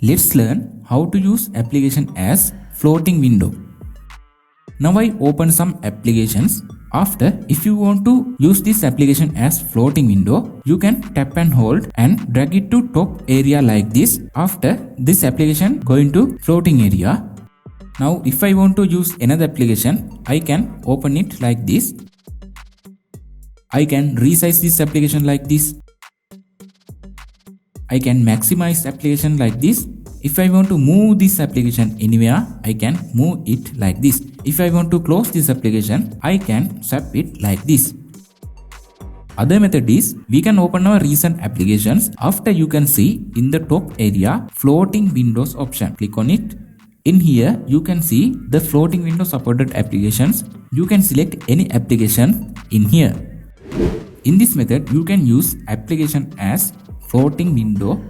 Let's learn how to use application as floating window. Now I open some applications. After, if you want to use this application as floating window, you can tap and hold and drag it to top area like this. After, this application going to floating area. Now if I want to use another application, I can open it like this. I can resize this application like this. I can maximize application like this. If I want to move this application anywhere, I can move it like this. If I want to close this application, I can swap it like this. Other method is, we can open our recent applications. After, you can see in the top area floating windows option. Click on it. In here, you can see the floating window supported applications. You can select any application in here. In this method, you can use application as floating window